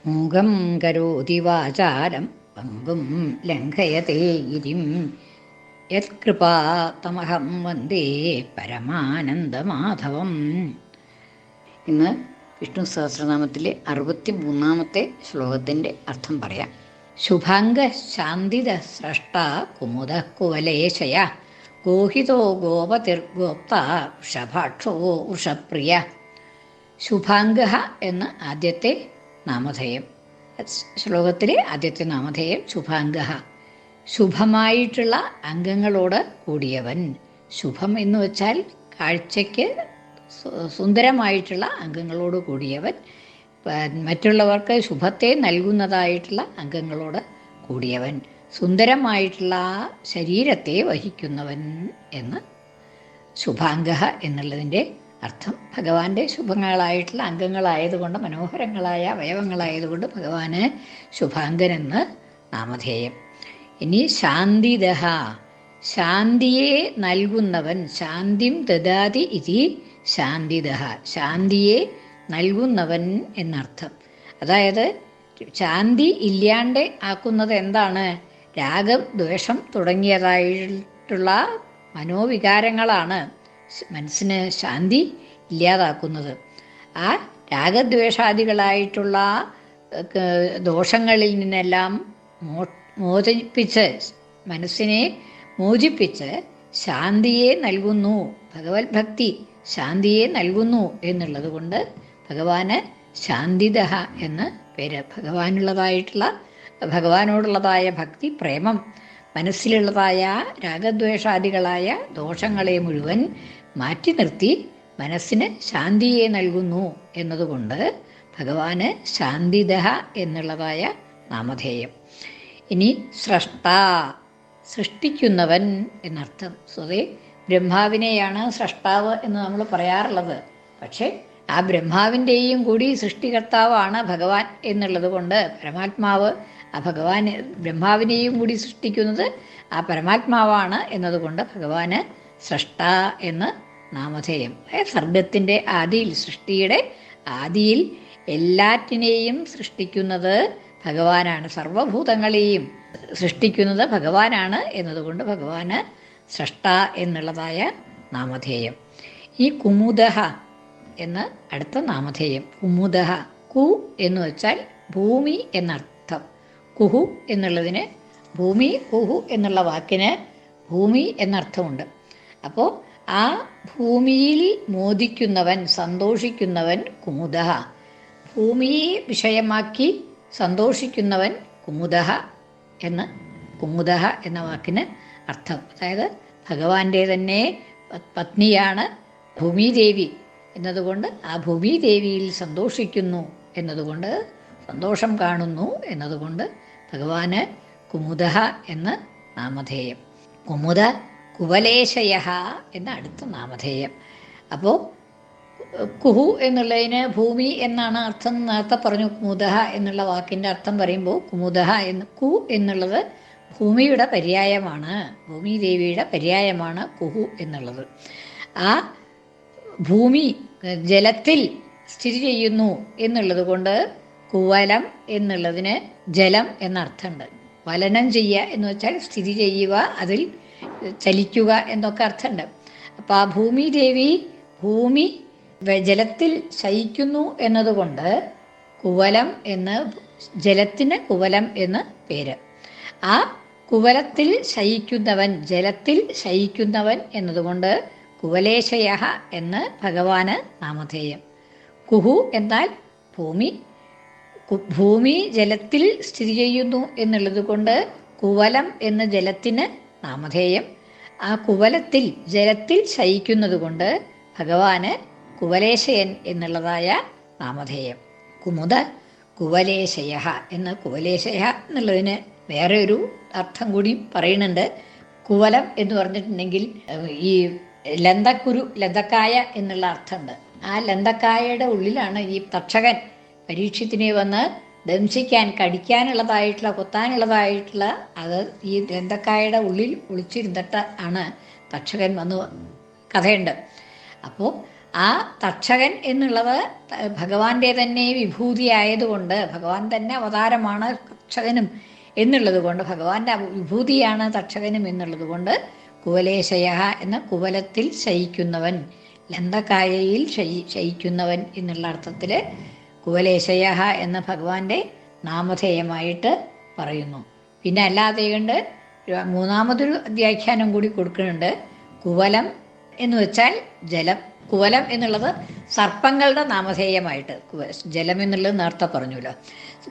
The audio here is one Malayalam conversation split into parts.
മൂകം കരോതി വാചാരം പങ്കും ലംഘയത്തെ ഗിരിം യത്കൃപാതമഹം വന്ദേ പരമാനന്ദമാധവം. ഇന്ന് വിഷ്ണു സഹസ്രനാമത്തിലെ 63-ാമത്തെ ശ്ലോകത്തിൻ്റെ അർത്ഥം പറയാം. ശുഭാംഗ ശാന്തിദ സ്രഷ്ട കുമുദ കുവലേശയ ഗോഹിതോ ഗോപതിർഗോപ്ത വൃഷഭാക്ഷോ വൃഷപ്രിയ. ശുഭാംഗ എന്ന് ആദ്യത്തെ നാമധേയം. ശ്ലോകത്തിലെ ആദ്യത്തെ നാമധേയം ശുഭാംഗ, ശുഭമായിട്ടുള്ള അംഗങ്ങളോട് കൂടിയവൻ. ശുഭം എന്ന് വെച്ചാൽ കാഴ്ചയ്ക്ക് സുന്ദരമായിട്ടുള്ള അംഗങ്ങളോട് കൂടിയവൻ, മറ്റുള്ളവർക്ക് ശുഭത്തെ നൽകുന്നതായിട്ടുള്ള അംഗങ്ങളോട് കൂടിയവൻ, സുന്ദരമായിട്ടുള്ള ശരീരത്തെ വഹിക്കുന്നവൻ എന്ന് ശുഭാംഗ എന്നുള്ളതിൻ്റെ അർത്ഥം. ഭഗവാന്റെ ശുഭങ്ങളായിട്ടുള്ള അംഗങ്ങളായതുകൊണ്ട്, മനോഹരങ്ങളായ അവയവങ്ങളായതുകൊണ്ട് ഭഗവാന് ശുഭാംഗനെന്ന് നാമധേയം. ഇനി ശാന്തിദഹ, ശാന്തിയെ നൽകുന്നവൻ. ശാന്തിം ദദാതി ഇതി ശാന്തിദഹ, ശാന്തിയെ നൽകുന്നവൻ എന്നർത്ഥം. അതായത് ശാന്തി ഇല്ലാണ്ട് ആക്കുന്നത് എന്താണ്? രാഗം, ദ്വേഷം തുടങ്ങിയതായിട്ടുള്ള മനോവികാരങ്ങളാണ് മനസ്സിന് ശാന്തി ഇല്ലാതാക്കുന്നത്. ആ രാഗദ്വേഷാദികളായിട്ടുള്ള ദോഷങ്ങളിൽ നിന്നെല്ലാം മോചിപ്പിച്ച്, മനസ്സിനെ മോചിപ്പിച്ച് ശാന്തിയെ നൽകുന്നു. ഭഗവത് ഭക്തി ശാന്തിയെ നൽകുന്നു എന്നുള്ളത് കൊണ്ട് ഭഗവാന് ശാന്തിദഹ എന്ന് പേര്. ഭഗവാനോടുള്ളതായ ഭക്തി, പ്രേമം, മനസ്സിലുള്ളതായ രാഗദ്വേഷാദികളായ ദോഷങ്ങളെ മുഴുവൻ മാറ്റി നിർത്തി മനസ്സിന് ശാന്തിയെ നൽകുന്നു എന്നതുകൊണ്ട് ഭഗവാന് ശാന്തിദഹ എന്നുള്ളതായ നാമധേയം. ഇനി സ്രഷ്ട, സൃഷ്ടിക്കുന്നവൻ എന്നർത്ഥം. സ്വതേ ബ്രഹ്മാവിനെയാണ് സ്രഷ്ടാവ് എന്ന് നമ്മൾ പറയാറുള്ളത്. പക്ഷേ ആ ബ്രഹ്മാവിൻ്റെയും കൂടി സൃഷ്ടികർത്താവാണ് ഭഗവാൻ എന്നുള്ളത് കൊണ്ട്, പരമാത്മാവ്, ആ ഭഗവാൻ ബ്രഹ്മാവിനെയും കൂടി സൃഷ്ടിക്കുന്നത് ആ പരമാത്മാവാണ് എന്നതുകൊണ്ട് ഭഗവാന് സ്രഷ്ട എന്ന് നാമധേയം. സർഗത്തിൻ്റെ ആദിയിൽ, സൃഷ്ടിയുടെ ആദിയിൽ എല്ലാറ്റിനെയും സൃഷ്ടിക്കുന്നത് ഭഗവാനാണ്. സർവഭൂതങ്ങളെയും സൃഷ്ടിക്കുന്നത് ഭഗവാനാണ് എന്നതുകൊണ്ട് ഭഗവാന് സ്രഷ്ട എന്നുള്ളതായ നാമധേയം. ഈ കുമുദഹ എന്ന് അടുത്ത നാമധേയം. കുമുദഹ, കു എന്ന് വെച്ചാൽ ഭൂമി എന്നർത്ഥം. കുഹു എന്നുള്ളതിന് ഭൂമി, കുഹു എന്നുള്ള വാക്കിന് ഭൂമി എന്നർത്ഥമുണ്ട്. അപ്പോൾ ആ ഭൂമിയിൽ മോദിക്കുന്നവൻ, സന്തോഷിക്കുന്നവൻ കുമുദഹ. ഭൂമിയെ വിഷയമാക്കി സന്തോഷിക്കുന്നവൻ കുമുദഹ എന്ന്, കുമുദഹ എന്ന വാക്കിന് അർത്ഥം. അതായത് ഭഗവാന്റെ തന്നെ പത്നിയാണ് ഭൂമിദേവി എന്നതുകൊണ്ട് ആ ഭൂമിദേവിയിൽ സന്തോഷിക്കുന്നു എന്നതുകൊണ്ട്, സന്തോഷം കാണുന്നു എന്നതുകൊണ്ട് ഭഗവാന് കുമുദഹ എന്ന് നാമധേയം. കുമുദ കുവലേശയ എന്ന അടുത്ത നാമധേയം. അപ്പോൾ കുഹു എന്നുള്ളതിന് ഭൂമി എന്നാണ് അർത്ഥം. നേരത്തെ പറഞ്ഞു കുമുദഹ എന്നുള്ള വാക്കിൻ്റെ അർത്ഥം പറയുമ്പോൾ കുമുദഹ എന്ന്, കു എന്നുള്ളത് ഭൂമിയുടെ പര്യായമാണ്, ഭൂമിദേവിയുടെ പര്യായമാണ് കുഹു എന്നുള്ളത്. ആ ഭൂമി ജലത്തിൽ സ്ഥിതി ചെയ്യുന്നു എന്നുള്ളത് കൊണ്ട് കുവലം എന്നുള്ളതിന് ജലം എന്നർത്ഥമുണ്ട്. വലനം ചെയ്യുക എന്ന് വെച്ചാൽ സ്ഥിതി ചെയ്യുക, അതിൽ ചലിക്കുക എന്നൊക്കെ അർത്ഥമുണ്ട്. അപ്പോൾ ആ ഭൂമിദേവി ഭൂമി ജലത്തിൽ ശയിക്കുന്നു എന്നതുകൊണ്ട് കുവലം എന്ന്, ജലത്തിന് കുവലം എന്ന് പേര്. ആ കുവലത്തിൽ ശയിക്കുന്നവൻ, ജലത്തിൽ ശയിക്കുന്നവൻ എന്നതുകൊണ്ട് കുവലേശയ എന്ന് ഭഗവാന് നാമധേയം. കുഹു എന്നാൽ ഭൂമി, ഭൂമി ജലത്തിൽ സ്ഥിതി ചെയ്യുന്നു എന്നുള്ളത് കൊണ്ട് കുവലം എന്ന ജലത്തിന് നാമധേയം. ആ കുവലത്തിൽ, ജലത്തിൽ ശയിക്കുന്നത് കൊണ്ട് ഭഗവാന് കുവലേശയൻ എന്നുള്ളതായ നാമധേയം. കുമുദ കുവലേശയ എന്ന്, കുവലേശയ എന്നുള്ളതിന് വേറെ ഒരു അർത്ഥം കൂടി പറയുന്നുണ്ട്. കുവലം എന്ന് പറഞ്ഞിട്ടുണ്ടെങ്കിൽ ഈ ലന്തക്കുരു, ലന്തക്കായ എന്നുള്ള അർത്ഥമുണ്ട്. ആ ലന്തക്കായയുടെ ഉള്ളിലാണ് ഈ തക്ഷകൻ പരീക്ഷത്തിനെ വന്ന് ദംശിക്കാൻ, കടിക്കാനുള്ളതായിട്ടുള്ള, കൊത്താനുള്ളതായിട്ടുള്ള അത് ഈ ലന്തക്കായയുടെ ഉള്ളിൽ ഒളിച്ചിരുന്നിട്ട് ആണ് തക്ഷകൻ വന്ന് കഥയുണ്ട്. അപ്പോൾ ആ തക്ഷകൻ എന്നുള്ളത് ഭഗവാന്റെ തന്നെ വിഭൂതിയായതുകൊണ്ട്, ഭഗവാൻ തന്നെ അവതാരമാണ് തക്ഷകനും എന്നുള്ളത് കൊണ്ട്, ഭഗവാന്റെ വിഭൂതിയാണ് തക്ഷകനും എന്നുള്ളത് കൊണ്ട് കുവലേശയ എന്ന കുവലത്തിൽ ശയിക്കുന്നവൻ, ലന്തകായയിൽ ശയിക്കുന്നവൻ എന്നുള്ള അർത്ഥത്തിൽ കുവലേശയ എന്ന ഭഗവാന്റെ നാമധേയമായിട്ട് പറയുന്നു. പിന്നെ അല്ലാതെ കൊണ്ട് മൂന്നാമതൊരു വ്യാഖ്യാനം കൂടി കൊടുക്കുന്നുണ്ട്. കുവലം എന്ന് വെച്ചാൽ ജലം. കുവലം എന്നുള്ളത് സർപ്പങ്ങളുടെ നാമധേയമായിട്ട്, ജലം എന്നുള്ളത് നേരത്തെ പറഞ്ഞല്ലോ.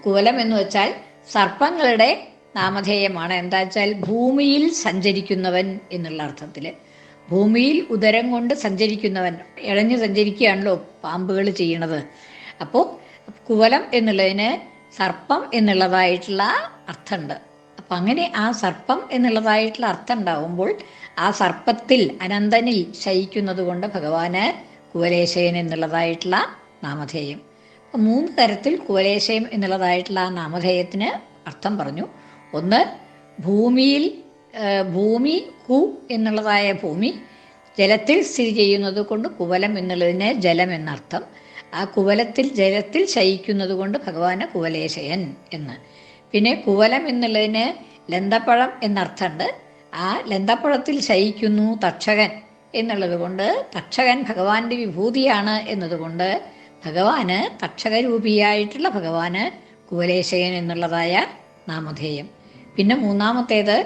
കുവലം എന്ന് വെച്ചാൽ സർപ്പങ്ങളുടെ നാമധേയമാണ്. എന്താ വെച്ചാൽ ഭൂമിയിൽ സഞ്ചരിക്കുന്നവൻ എന്നുള്ള അർത്ഥത്തിൽ, ഭൂമിയിൽ ഉദരം കൊണ്ട് സഞ്ചരിക്കുന്നവൻ, ഇഴഞ്ഞു സഞ്ചരിക്കുകയാണല്ലോ പാമ്പുകൾ ചെയ്യണത്. അപ്പോൾ കുവലം എന്നുള്ളതിന് സർപ്പം എന്നുള്ളതായിട്ടുള്ള അർത്ഥമുണ്ട്. അപ്പം അങ്ങനെ ആ സർപ്പം എന്നുള്ളതായിട്ടുള്ള അർത്ഥം ഉണ്ടാവുമ്പോൾ ആ സർപ്പത്തിൽ അനന്തനിൽ ശയിക്കുന്നത് കൊണ്ട് ഭഗവാന് കുവലേശയൻ എന്നുള്ളതായിട്ടുള്ള നാമധേയം. അപ്പം 3 തരത്തിൽ കുവലേശയം എന്നുള്ളതായിട്ടുള്ള ആ നാമധേയത്തിന് അർത്ഥം പറഞ്ഞു. ഒന്ന്, ഭൂമിയിൽ, ഭൂമി കു എന്നുള്ളതായ ഭൂമി ജലത്തിൽ സ്ഥിതി ചെയ്യുന്നത് കൊണ്ട് കുവലം എന്നുള്ളതിന് ജലം എന്നർത്ഥം. ആ കുവലത്തിൽ ജലത്തിൽ ശയിക്കുന്നത് കൊണ്ട് ഭഗവാന് കുവലേശയൻ എന്ന്. പിന്നെ കുവലം എന്നുള്ളതിന് ലന്തപ്പഴം എന്നർത്ഥമുണ്ട്. ആ ലന്തപ്പഴത്തിൽ ശയിക്കുന്നു തക്ഷകൻ എന്നുള്ളത് കൊണ്ട് തക്ഷകൻ ഭഗവാന്റെ വിഭൂതിയാണ് എന്നതുകൊണ്ട് ഭഗവാന്, തക്ഷകരൂപിയായിട്ടുള്ള ഭഗവാന് കുവലേശയൻ എന്നുള്ളതായ നാമധേയം. പിന്നെ മൂന്നാമത്തേത്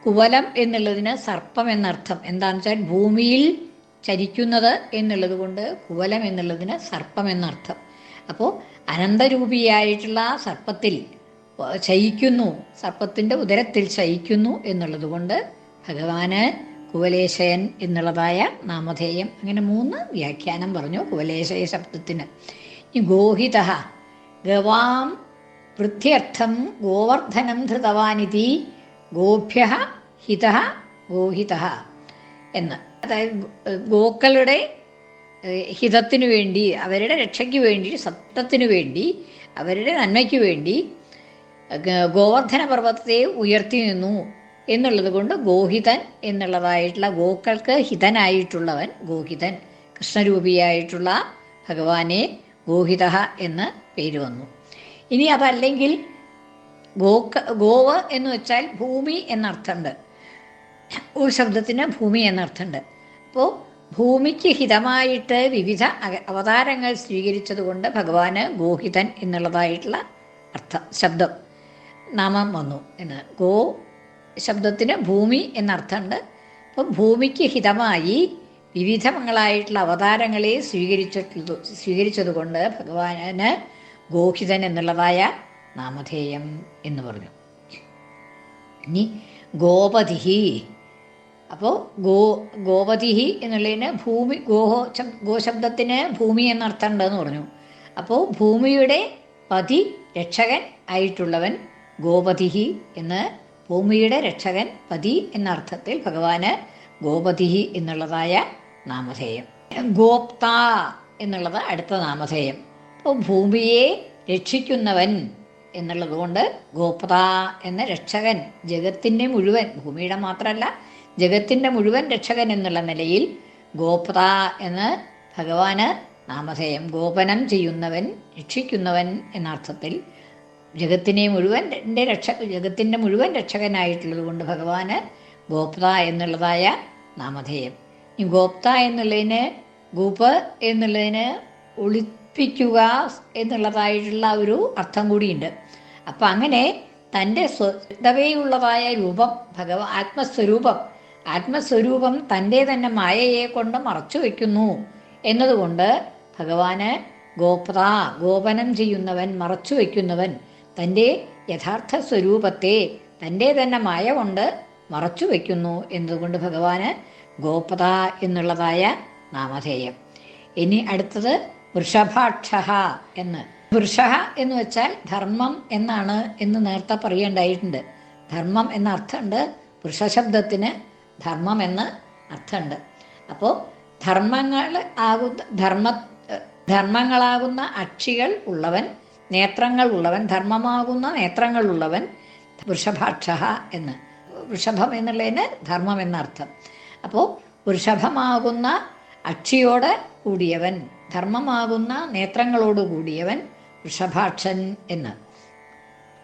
കുവലം എന്നുള്ളതിന് സർപ്പം എന്നർത്ഥം. എന്താണെന്ന് വെച്ചാൽ ഭൂമിയിൽ ചരിക്കുന്നത് എന്നുള്ളത് കൊണ്ട് കുവലം എന്നുള്ളതിന് സർപ്പം എന്നർത്ഥം. അപ്പോൾ അനന്തരൂപിയായിട്ടുള്ള സർപ്പത്തിൽ ശയിക്കുന്നു, സർപ്പത്തിൻ്റെ ഉദരത്തിൽ ശയിക്കുന്നു എന്നുള്ളത് കൊണ്ട് ഭഗവാന് കുവലേശയൻ എന്നുള്ളതായ നാമധേയം. അങ്ങനെ 3 വ്യാഖ്യാനം പറഞ്ഞു കുവലേശയ ശബ്ദത്തിന്. ഈ ഗോഹിത, ഗവാം വൃദ്ധ്യർത്ഥം ഗോവർദ്ധനം ധൃതവാനിതി ഗോഭ്യ ഹിത ഗോഹിത എന്ന്. അതായത് ഗോക്കളുടെ ഹിതത്തിനു വേണ്ടി, അവരുടെ രക്ഷയ്ക്ക് വേണ്ടി, സത്യത്തിനു വേണ്ടി, അവരുടെ നന്മയ്ക്ക് വേണ്ടി ഗോവർദ്ധന പർവ്വതത്തെ ഉയർത്തി നിന്നു എന്നുള്ളത് കൊണ്ട് ഗോഹിതൻ എന്നുള്ളതായിട്ടുള്ള, ഗോക്കൾക്ക് ഹിതനായിട്ടുള്ളവൻ ഗോഹിതൻ, കൃഷ്ണരൂപിയായിട്ടുള്ള ഭഗവാനെ ഗോഹിത എന്ന് പേര് വന്നു. ഇനി അതല്ലെങ്കിൽ ഗോവ് എന്ന് വെച്ചാൽ ഭൂമി എന്നർത്ഥമുണ്ട്. ഒരു ശബ്ദത്തിന് ഭൂമി എന്നർത്ഥമുണ്ട്. അപ്പോൾ ഭൂമിക്ക് ഹിതമായിട്ട് വിവിധ അവതാരങ്ങൾ സ്വീകരിച്ചത് കൊണ്ട് ഭഗവാന് ഗോഹിതൻ എന്നുള്ളതായിട്ടുള്ള ശബ്ദം, നാമം വന്നു എന്ന്. ഗോ ശബ്ദത്തിന് ഭൂമി എന്നർത്ഥമുണ്ട്. അപ്പം ഭൂമിക്ക് ഹിതമായി വിവിധങ്ങളായിട്ടുള്ള അവതാരങ്ങളെ സ്വീകരിച്ചത് കൊണ്ട് ഭഗവാന് ഗോഹിതൻ എന്നുള്ളതായ നാമധേയം എന്ന് പറഞ്ഞു. ഇനി ഗോപതിഹി. അപ്പോൾ ഗോപതിഹി എന്നുള്ളതിന് ഭൂമി, ഗോ ശബ്ദത്തിന് ഭൂമി എന്നർത്ഥമുണ്ടെന്ന് പറഞ്ഞു. അപ്പോൾ ഭൂമിയുടെ പതി, രക്ഷകൻ ആയിട്ടുള്ളവൻ ഗോപതിഹി എന്ന്, ഭൂമിയുടെ രക്ഷകൻ പതി എന്ന അർത്ഥത്തിൽ ഭഗവാന് ഗോപതിഹി എന്നുള്ളതായ നാമധേയം. ഗോപ്ത എന്നുള്ളത് അടുത്ത നാമധേയം. അപ്പോൾ ഭൂമിയെ രക്ഷിക്കുന്നവൻ എന്നുള്ളത് കൊണ്ട് ഗോപ്ത എന്ന രക്ഷകൻ, ജഗത്തിൻ്റെ മുഴുവൻ, ഭൂമിയുടെ മാത്രമല്ല ജഗത്തിൻ്റെ മുഴുവൻ രക്ഷകൻ എന്നുള്ള നിലയിൽ ഗോപ്ത എന്ന് ഭഗവാന് നാമധേയം. ഗോപനം ചെയ്യുന്നവൻ, രക്ഷിക്കുന്നവൻ എന്നർത്ഥത്തിൽ ജഗത്തിൻ്റെ മുഴുവൻ രക്ഷകനായിട്ടുള്ളത് കൊണ്ട് ഭഗവാന് ഗോപ്ത എന്നുള്ളതായ നാമധേയം. ഈ ഗോപ്ത എന്നുള്ളതിന്, ഗോപ് എന്നുള്ളതിന് ഒളിപ്പിക്കുക എന്നുള്ളതായിട്ടുള്ള ഒരു അർത്ഥം കൂടിയുണ്ട്. അപ്പം അങ്ങനെ തൻ്റെ സ്വതവേയുള്ളതായ രൂപം, ആത്മസ്വരൂപം തൻ്റെ തന്നെ മായയെ കൊണ്ട് മറച്ചു വയ്ക്കുന്നു എന്നതുകൊണ്ട് ഭഗവാന് ഗോപ്ത, ഗോപനം ചെയ്യുന്നവൻ, മറച്ചു വയ്ക്കുന്നവൻ, തൻ്റെ യഥാർത്ഥ സ്വരൂപത്തെ തൻ്റെ തന്നെ മായ കൊണ്ട് മറച്ചു വയ്ക്കുന്നു എന്നതുകൊണ്ട് ഭഗവാന് ഗോപത എന്നുള്ളതായ നാമധേയം. ഇനി അടുത്തത് വൃഷഭാക്ഷ എന്ന്. വൃഷ എന്ന് വെച്ചാൽ ധർമ്മം എന്നാണ് എന്ന് നേരത്തെ പറയേണ്ടായിട്ടുണ്ട്. ധർമ്മം എന്ന അർത്ഥമുണ്ട്. വൃഷശബ്ദത്തിന് ധർമ്മം എന്ന് അർത്ഥമുണ്ട്. അപ്പോൾ ധർമ്മങ്ങളാകുന്ന അക്ഷികൾ ഉള്ളവൻ, നേത്രങ്ങൾ ഉള്ളവൻ, ധർമ്മമാകുന്ന നേത്രങ്ങൾ ഉള്ളവൻ വൃഷഭാക്ഷ എന്ന്. വൃഷഭം എന്നുള്ളതിന് ധർമ്മം എന്നർത്ഥം. അപ്പോൾ വൃഷഭമാകുന്ന അക്ഷിയോട് കൂടിയവൻ, ധർമ്മമാകുന്ന നേത്രങ്ങളോട് കൂടിയവൻ വൃഷഭാക്ഷൻ എന്ന്.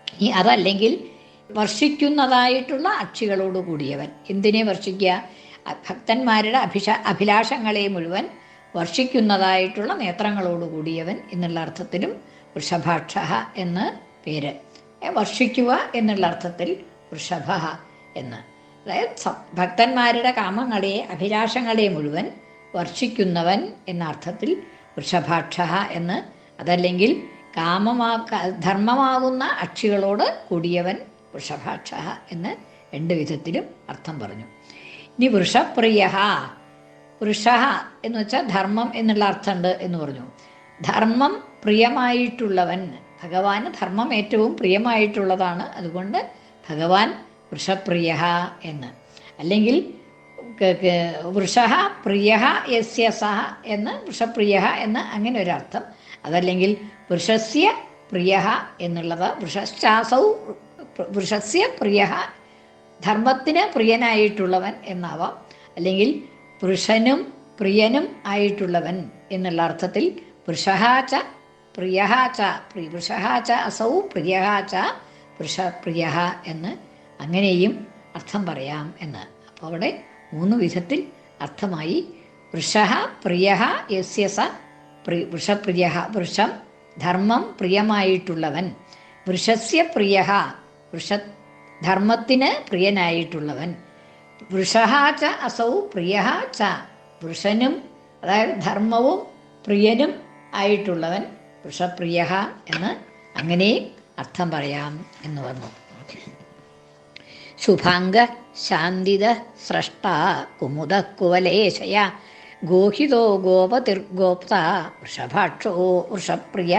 ഇനി അതല്ലെങ്കിൽ വർഷിക്കുന്നതായിട്ടുള്ള അക്ഷികളോട് കൂടിയവൻ. എന്തിനെ വർഷിക്കുക? ഭക്തന്മാരുടെ അഭിലാഷങ്ങളെ മുഴുവൻ വർഷിക്കുന്നതായിട്ടുള്ള നേത്രങ്ങളോട് കൂടിയവൻ എന്നുള്ള അർത്ഥത്തിലും വൃഷഭാക്ഷ എന്ന് പേര്. വർഷിക്കുക എന്നുള്ള അർത്ഥത്തിൽ വൃഷഭ എന്ന്. അതായത് ഭക്തന്മാരുടെ കാമങ്ങളെ അഭിലാഷങ്ങളെ മുഴുവൻ വർഷിക്കുന്നവൻ എന്ന അർത്ഥത്തിൽ വൃഷഭാക്ഷ എന്ന്. അതല്ലെങ്കിൽ ധർമ്മമാകുന്ന അക്ഷികളോട് കൂടിയവൻ വൃഷഭാക്ഷ എന്ന് രണ്ട് വിധത്തിലും അർത്ഥം പറഞ്ഞു. ഇനി വൃഷപ്രിയ, വൃഷ എന്ന് വെച്ചാൽ ധർമ്മം എന്നുള്ള അർത്ഥമുണ്ട് എന്ന് പറഞ്ഞു. ധർമ്മം പ്രിയമായിട്ടുള്ളവൻ, ഭഗവാന് ധർമ്മം ഏറ്റവും പ്രിയമായിട്ടുള്ളതാണ്. അതുകൊണ്ട് ഭഗവാൻ വൃഷപ്രിയ എന്ന്. അല്ലെങ്കിൽ വൃഷ പ്രിയ യസ്യ സഹ എന്ന്, വൃഷപ്രിയ എന്ന് അങ്ങനെ ഒരർത്ഥം. അതല്ലെങ്കിൽ വൃഷസ്യ പ്രിയ എന്നുള്ളത് വൃഷശ്ചാസൗ വൃഷസ്യ പ്രിയ, ധർമ്മത്തിന് പ്രിയനായിട്ടുള്ളവൻ എന്നാവാം. അല്ലെങ്കിൽ വൃഷനും പ്രിയനും ആയിട്ടുള്ളവൻ എന്നുള്ള അർത്ഥത്തിൽ വൃഷഹാച പ്രിയഹാച, വൃഷഹാച അസൗ പ്രിയഹാച വൃഷപ്രിയ എന്ന് അങ്ങനെയും അർത്ഥം പറയാം എന്ന്. അപ്പോൾ അവിടെ 3 വിധത്തിൽ അർത്ഥമായി. വൃഷഃ പ്രിയഃ യസ്യ സ വൃഷപ്രിയ, വൃഷം ധർമ്മം പ്രിയമായിട്ടുള്ളവൻ. വൃഷസ്യ പ്രിയഃ, ധർമ്മത്തിന് പ്രിയനായിട്ടുള്ളവൻ. വൃഷഹാച അസൗ പ്രിയഃ ച, വൃഷനും അതായത് ധർമ്മവും പ്രിയനും ആയിട്ടുള്ളവൻ വൃഷപ്രിയ എന്ന് അങ്ങനെ അർത്ഥം പറയാം എന്ന് വന്നു. ശുഭാംഗ ശാന്തിത സ്രഷ്ട കുമുദ കുവലേശയ ഗോഹിതോ ഗോപതിർഗോപ്ത വൃഷഭാക്ഷോ വൃഷപ്രിയ.